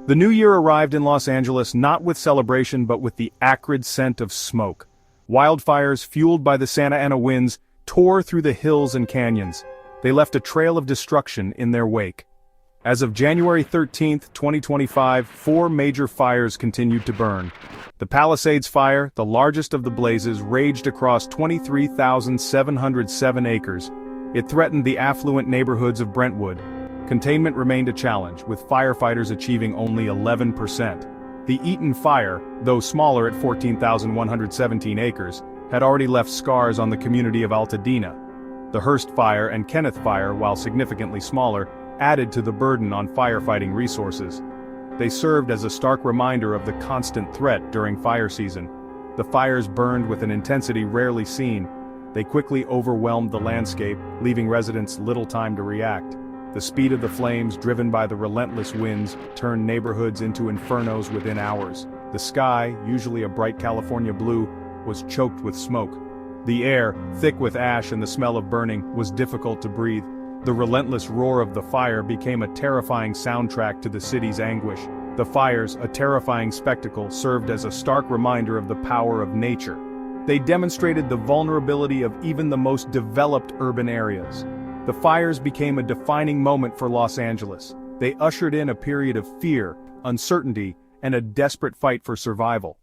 The new year arrived in Los Angeles not with celebration but with the acrid scent of smoke. Wildfires, fueled by the Santa Ana winds, tore through the hills and canyons. They left a trail of destruction in their wake. As of January 13, 2025, 4 major fires continued to burn. The Palisades Fire, the largest of the blazes, raged across 23,707 acres. It threatened the affluent neighborhoods of Brentwood. Containment remained a challenge, with firefighters achieving only 11%. The Eaton Fire, though smaller at 14,117 acres, had already left scars on the community of Altadena. The Hearst Fire and Kenneth Fire, while significantly smaller, added to the burden on firefighting resources. They served as a stark reminder of the constant threat during fire season. The fires burned with an intensity rarely seen. They quickly overwhelmed the landscape, leaving residents little time to react. The speed of the flames, driven by the relentless winds, turned neighborhoods into infernos within hours. The sky, usually a bright California blue, was choked with smoke. The air, thick with ash and the smell of burning, was difficult to breathe. The relentless roar of the fire became a terrifying soundtrack to the city's anguish. The fires, a terrifying spectacle, served as a stark reminder of the power of nature. They demonstrated the vulnerability of even the most developed urban areas. The fires became a defining moment for Los Angeles. They ushered in a period of fear, uncertainty, and a desperate fight for survival.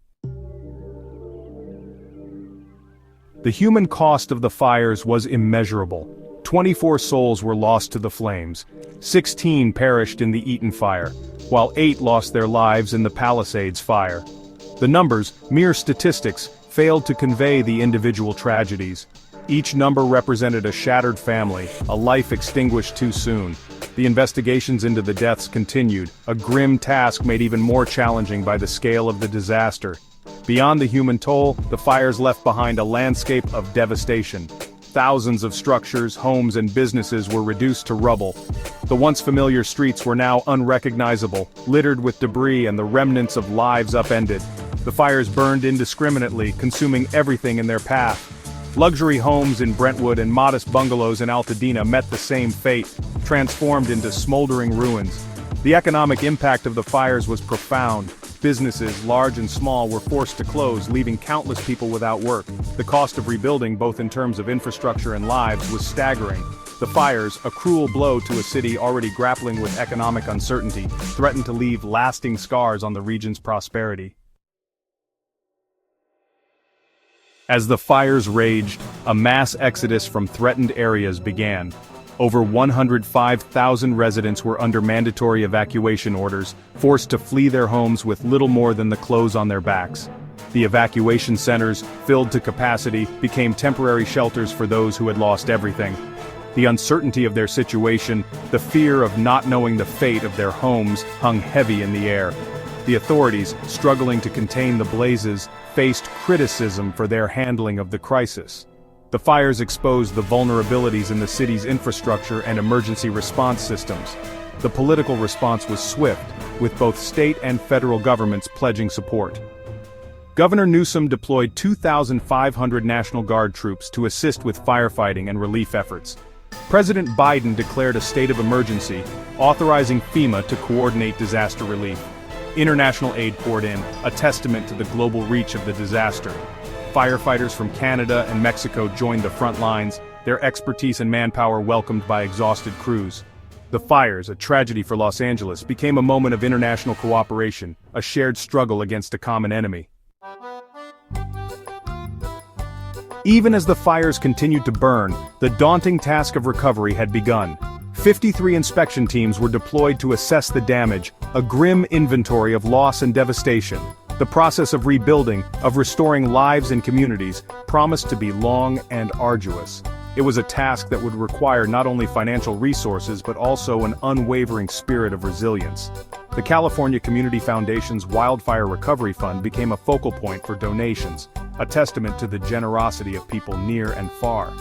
The human cost of the fires was immeasurable. 24 souls were lost to the flames. 16 perished in the Eaton Fire, while 8 lost their lives in the Palisades Fire. The numbers, mere statistics, failed to convey the individual tragedies. Each number represented a shattered family, a life extinguished too soon. The investigations into the deaths continued, a grim task made even more challenging by the scale of the disaster. Beyond the human toll, the fires left behind a landscape of devastation. Thousands of structures, homes and businesses were reduced to rubble. The once familiar streets were now unrecognizable, littered with debris and the remnants of lives upended. The fires burned indiscriminately, consuming everything in their path. Luxury homes in Brentwood and modest bungalows in Altadena met the same fate, transformed into smoldering ruins. The economic impact of the fires was profound. Businesses, large and small, were forced to close, leaving countless people without work. The cost of rebuilding, both in terms of infrastructure and lives, was staggering. The fires, a cruel blow to a city already grappling with economic uncertainty, threatened to leave lasting scars on the region's prosperity. As the fires raged, a mass exodus from threatened areas began. Over 105,000 residents were under mandatory evacuation orders, forced to flee their homes with little more than the clothes on their backs. The evacuation centers, filled to capacity, became temporary shelters for those who had lost everything. The uncertainty of their situation, the fear of not knowing the fate of their homes, hung heavy in the air. The authorities, struggling to contain the blazes, faced criticism for their handling of the crisis. The fires exposed the vulnerabilities in the city's infrastructure and emergency response systems. The political response was swift, with both state and federal governments pledging support. Governor Newsom deployed 2,500 National Guard troops to assist with firefighting and relief efforts. President Biden declared a state of emergency, authorizing FEMA to coordinate disaster relief. International aid poured in, a testament to the global reach of the disaster. Firefighters from Canada and Mexico joined the front lines, their expertise and manpower welcomed by exhausted crews. The fires, a tragedy for Los Angeles, became a moment of international cooperation, a shared struggle against a common enemy. Even as the fires continued to burn, the daunting task of recovery had begun. 53 inspection teams were deployed to assess the damage, a grim inventory of loss and devastation. The process of rebuilding, of restoring lives and communities, promised to be long and arduous. It was a task that would require not only financial resources but also an unwavering spirit of resilience. The California Community Foundation's Wildfire Recovery Fund became a focal point for donations, a testament to the generosity of people near and far.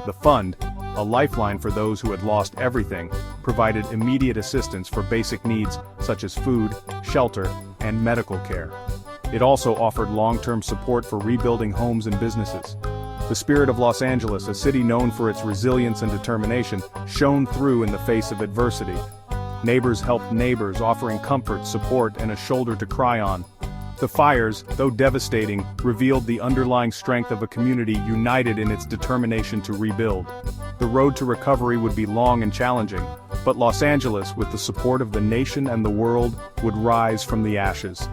The fund, a lifeline for those who had lost everything, provided immediate assistance for basic needs such as food, shelter, and medical care. It also offered long-term support for rebuilding homes and businesses. The spirit of Los Angeles, a city known for its resilience and determination, shone through in the face of adversity. Neighbors helped neighbors, offering comfort, support, and a shoulder to cry on. The fires, though devastating, revealed the underlying strength of a community united in its determination to rebuild. The road to recovery would be long and challenging, but Los Angeles, with the support of the nation and the world, would rise from the ashes.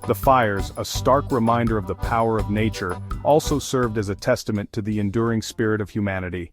The fires, a stark reminder of the power of nature, also served as a testament to the enduring spirit of humanity.